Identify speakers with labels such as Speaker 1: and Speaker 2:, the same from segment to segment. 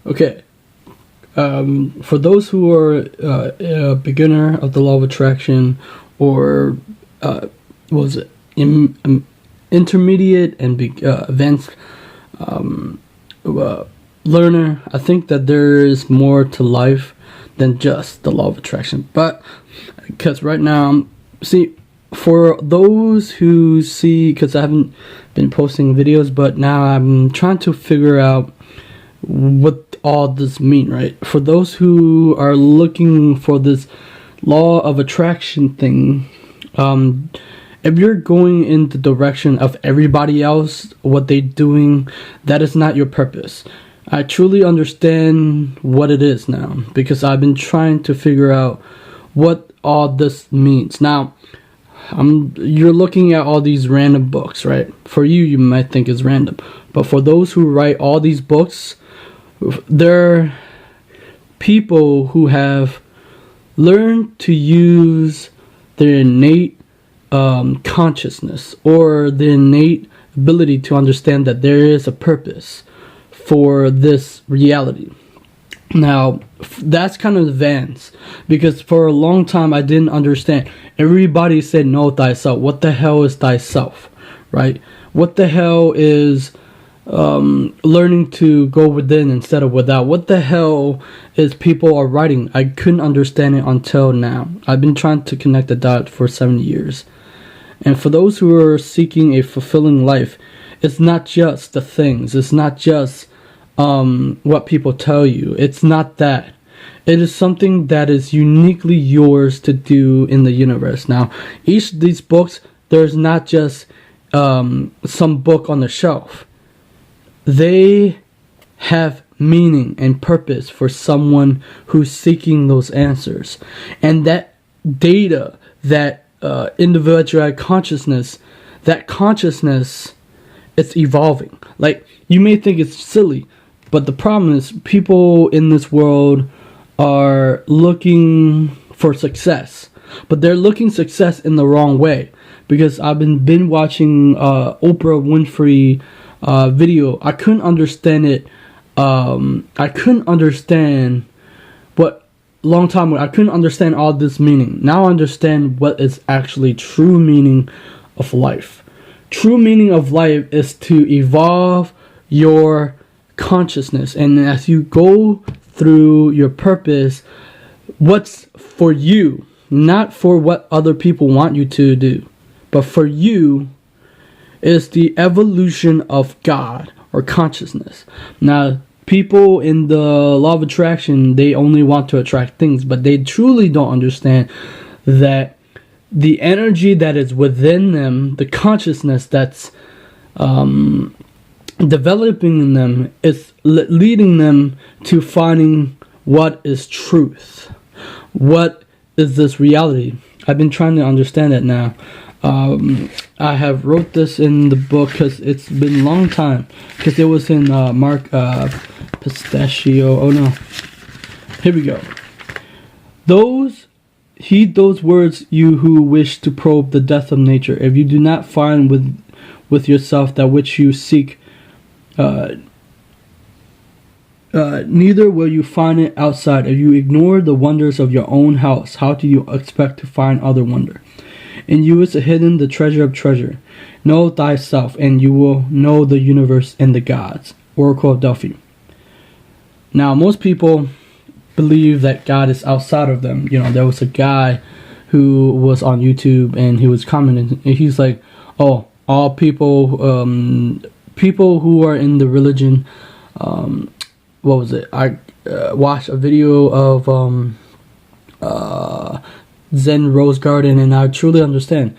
Speaker 1: Okay. For those who are a beginner of the law of attraction, or what was it, intermediate and advanced learner, I think that there is more to life than just the law of attraction. But because right now, see, for those who see, because I haven't been posting videos, but now I'm trying to figure out what all this mean, right? For those who are looking for this law of attraction thing, if you're going in the direction of everybody else, what they're doing, that is not your purpose. I truly understand what it is now, because I've been trying to figure out what all this means. Now, you're looking at all these random books, right? For you, you might think it's random, but for those who write all these books, they're people who have learned to use their innate consciousness, or the innate ability to understand that there is a purpose for this reality. Now, that's kind of advanced, because for a long time I didn't understand. Everybody said, know thyself. What the hell is thyself, right? What the hell is learning to go within instead of without? What the hell is people are writing? I couldn't understand it until now. I've been trying to connect the dot for 7 years. And for those who are seeking a fulfilling life, it's not just the things. It's not just what people tell you. It's not that. It is something that is uniquely yours to do in the universe. Now, each of these books, there's not just some book on the shelf. They have meaning and purpose for someone who's seeking those answers. And that data, that individual consciousness, that consciousness, it's evolving. Like, you may think it's silly, but the problem is people in this world are looking for success, but they're looking success in the wrong way. Because I've been watching Oprah Winfrey video. I couldn't understand it. I couldn't understand what long time ago. I couldn't understand all this meaning. Now I understand what is actually true meaning of life. True meaning of life is to evolve your consciousness, and as you go through your purpose, what's for you, not for what other people want you to do, but for you, is the evolution of God or consciousness. Now, people in the law of attraction, they only want to attract things, but they truly don't understand that the energy that is within them, the consciousness that's developing in them, is leading them to finding what is truth. What is this reality? I've been trying to understand it now. I have wrote this in the book because it's been a long time, because it was in Mark Pistachio. Oh no, here we go. Heed those words, you who wish to probe the depth of nature. If you do not find with yourself that which you seek, neither will you find it outside. If you ignore the wonders of your own house, how do you expect to find other wonder? In you is hidden the treasure of treasure. Know thyself, and you will know the universe and the gods. Oracle of Delphi. Now, most people believe that God is outside of them. You know, there was a guy who was on YouTube, and he was commenting, and he's like, oh, all people who are in the religion, what was it? I watched a video of Zen Rose Garden, and I truly understand.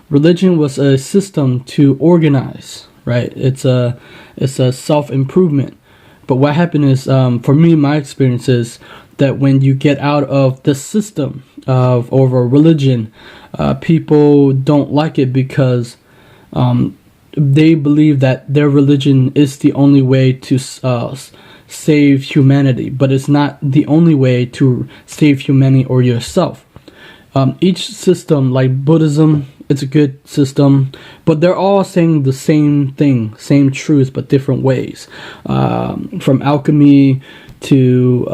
Speaker 1: Religion was a system to organize, right? It's a self-improvement. But what happened is, for me, my experience is that when you get out of the system of over religion, people don't like it because they believe that their religion is the only way to save humanity, but it's not the only way to save humanity or yourself. Each system, like Buddhism, it's a good system, but they're all saying the same thing, same truths, but different ways. From alchemy to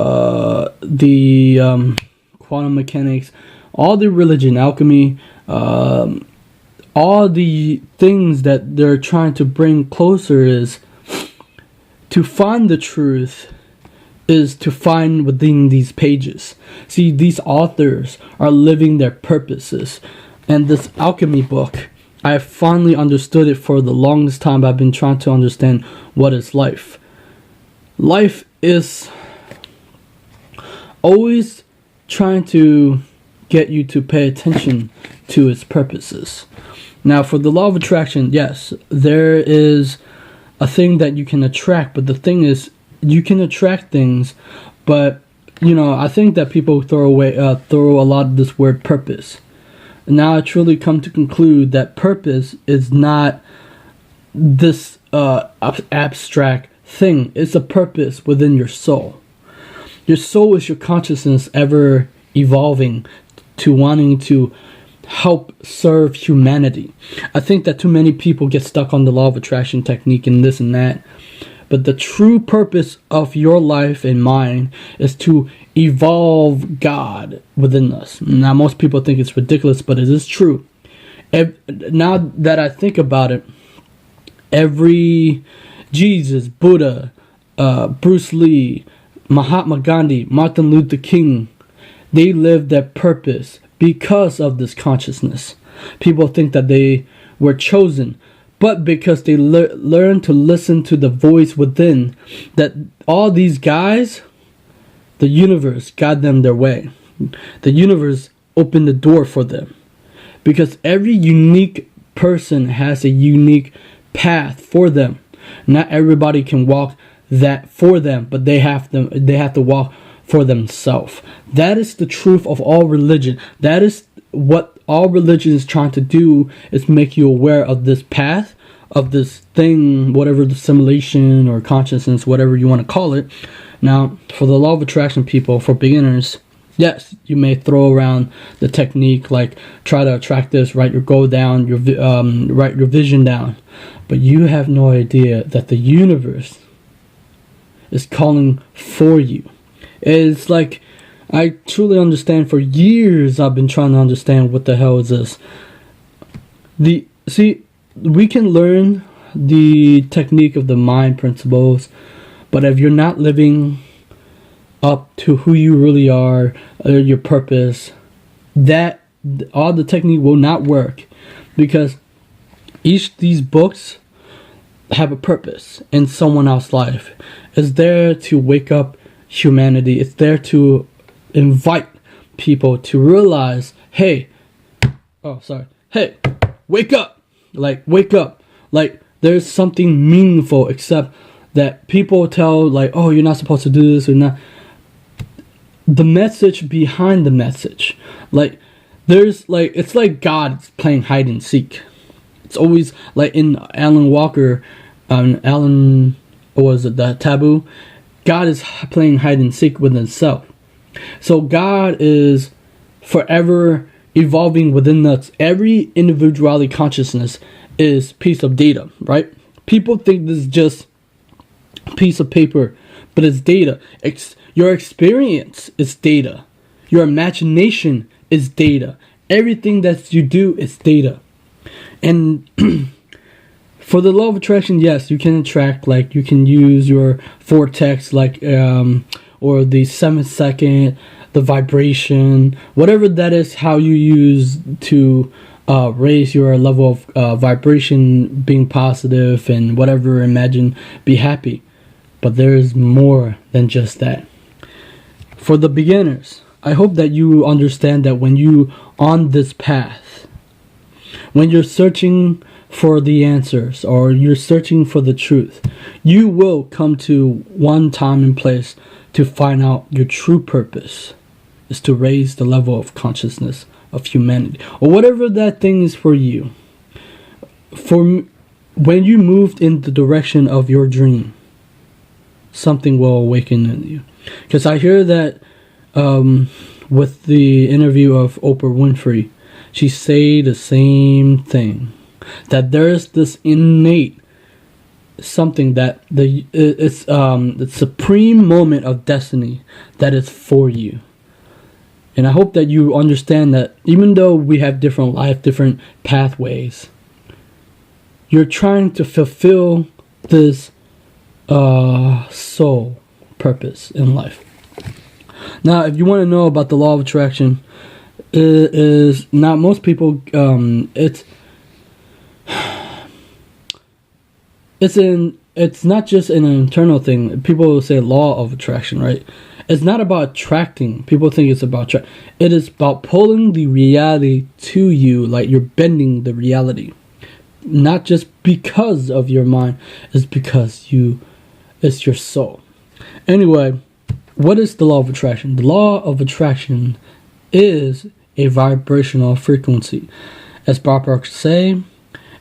Speaker 1: the quantum mechanics, all the religion, alchemy, all the things that they're trying to bring closer is to find the truth, is to find within these pages. See, these authors are living their purposes. And this alchemy book, I finally understood it. For the longest time I've been trying to understand what is life. Life is always trying to get you to pay attention to its purposes. Now, for the law of attraction, yes, there is a thing that you can attract, but the thing is, you can attract things, but I think that people throw a lot of this word purpose. Now I truly come to conclude that purpose is not this abstract thing. It's a purpose within your soul. Your soul is your consciousness ever evolving to wanting to help serve humanity. I think that too many people get stuck on the law of attraction technique and this and that. But the true purpose of your life and mine is to evolve God within us. Now, most people think it's ridiculous, but it is true. Now that I think about it, every Jesus, Buddha, Bruce Lee, Mahatma Gandhi, Martin Luther King, they lived their purpose because of this consciousness. People think that they were chosen, but because they learned to listen to the voice within, that all these guys, the universe got them their way. The universe opened the door for them. Because every unique person has a unique path for them. Not everybody can walk that for them, but they have to walk for themselves. That is the truth of all religion. That is what all religion is trying to do, is make you aware of this path, of this thing, whatever the simulation or consciousness, whatever you want to call it. Now, for the law of attraction people, for beginners, yes, you may throw around the technique, like try to attract this, write your goal down, write your vision down, but you have no idea that the universe is calling for you. It's like, I truly understand. For years I've been trying to understand what the hell is this. We can learn the technique of the mind principles, but if you're not living up to who you really are, your purpose, that all the technique will not work, because these books have a purpose in someone else's life. It's there to wake up humanity. It's there to invite people to realize, hey, wake up. Wake up. There's something meaningful, except that people tell, oh, you're not supposed to do this or not. The message behind the message. It's like God is playing hide and seek. It's always like in Alan Walker, that Taboo? God is playing hide and seek with himself. So God is forever evolving within us. Every individuality consciousness is piece of data, right? People think this is just a piece of paper, but it's data. Your experience is data. Your imagination is data. Everything that you do is data. And for the law of attraction, yes, you can attract, you can use your vortex, or the 7-second, the vibration, whatever that is, how you use to raise your level of vibration, being positive and whatever, imagine, be happy. But there is more than just that. For the beginners, I hope that you understand that when you on this path, when you're searching for the answers, or you're searching for the truth, you will come to one time and place to find out your true purpose is to raise the level of consciousness of humanity, or whatever that thing is for you. When you moved in the direction of your dream, something will awaken in you. Because I hear that with the interview of Oprah Winfrey, she say the same thing, that there's this innate something that it's the supreme moment of destiny that is for you. And I hope that you understand that even though we have different life, different pathways, you're trying to fulfill this soul purpose in life. Now, if you want to know about the law of attraction, it is not most people. It's not just an internal thing. People will say law of attraction, right? It's not about attracting. People think it's about it is about pulling the reality to you, like you're bending the reality. Not just because of your mind, it's because it's your soul. Anyway, what is the law of attraction? The law of attraction is a vibrational frequency. As Bob Rock say,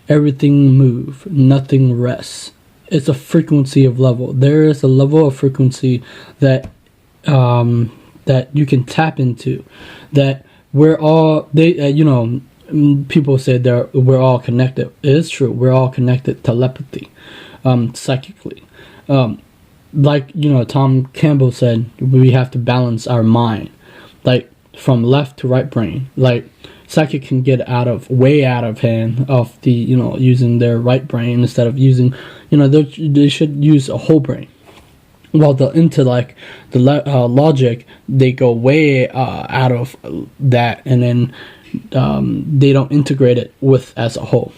Speaker 1: everything moves, nothing rests. It's a frequency of level. There is a level of frequency that that you can tap into. That we're all people say we're all connected. It is true. We're all connected telepathy, psychically. Like Tom Campbell said, we have to balance our mind, like from left to right brain. Like psychic can get way out of hand of the using their right brain instead of using they should use a whole brain. While the intellect, the logic, they go way out of that, and then they don't integrate it with as a whole.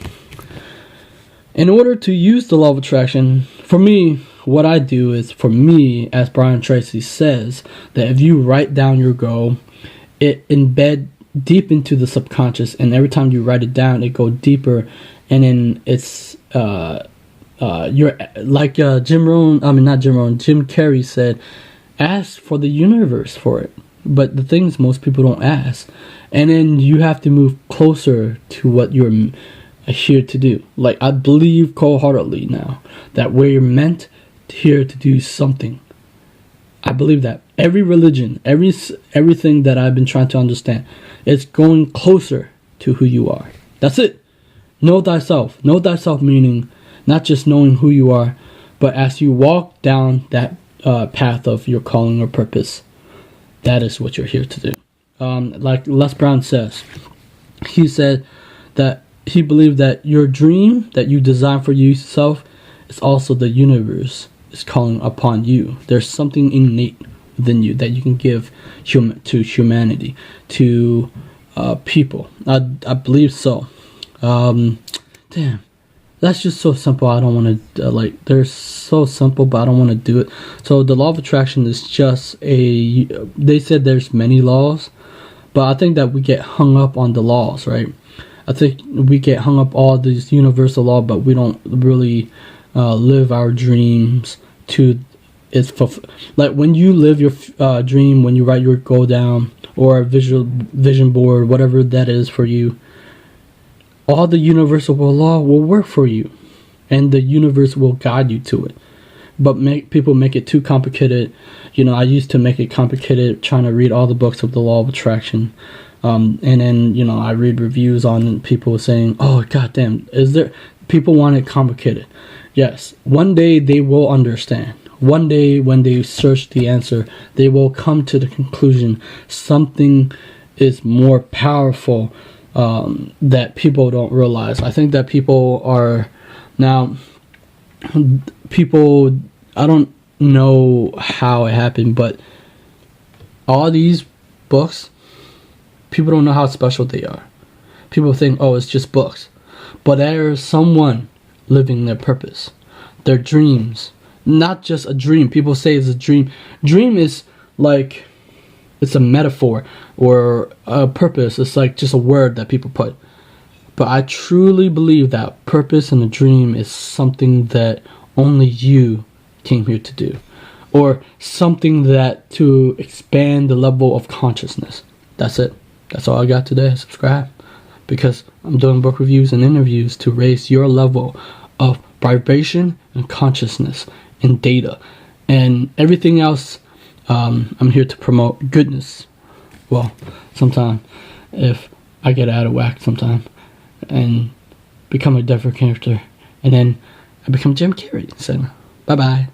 Speaker 1: In order to use the law of attraction, for me, what I do is, for me, as Brian Tracy says, that if you write down your goal, it embed deep into the subconscious, and every time you write it down, it go deeper, and then it's you're like Jim Carrey said, ask for the universe for it. But the things most people don't ask, and then you have to move closer to what you're here to do. Like, I believe wholeheartedly now that we're meant here to do something. I believe that every religion, everything that I've been trying to understand, is going closer to who you are. That's it. Know thyself. Know thyself meaning not just knowing who you are, but as you walk down that path of your calling or purpose, that is what you're here to do. Like Les Brown says, he said that he believed that your dream that you design for yourself is also the universe is calling upon you. There's something innate within you that you can give to humanity, to people. I believe so. Damn. That's just so simple. I don't want to, they're so simple, but I don't want to do it. So the law of attraction is just they said there's many laws, but I think that we get hung up on the laws, right? I think we get hung up all these universal law, but we don't really live our dreams to its like when you live your dream, when you write your goal down, or a vision board, whatever that is for you, all the universal law will work for you, and the universe will guide you to it. But people make it too complicated. I used to make it complicated trying to read all the books of the law of attraction, and then I read reviews on people saying, "Oh, goddamn, people want it complicated?" Yes, one day they will understand. One day when they search the answer, they will come to the conclusion something is more powerful. That people don't realize. I think that people are now. I don't know how it happened, but all these books, people don't know how special they are. People think, oh, it's just books, but there's someone living their purpose, their dreams. Not just a dream. People say it's a dream. Dream is like, it's a metaphor or a purpose. It's like just a word that people put. But I truly believe that purpose and a dream is something that only you came here to do. Or something that to expand the level of consciousness. That's it. That's all I got today. Subscribe. Because I'm doing book reviews and interviews to raise your level of vibration and consciousness and data. And everything else, I'm here to promote goodness. Well, sometimes if I get out of whack sometime and become a different character, and then I become Jim Carrey. So, bye bye.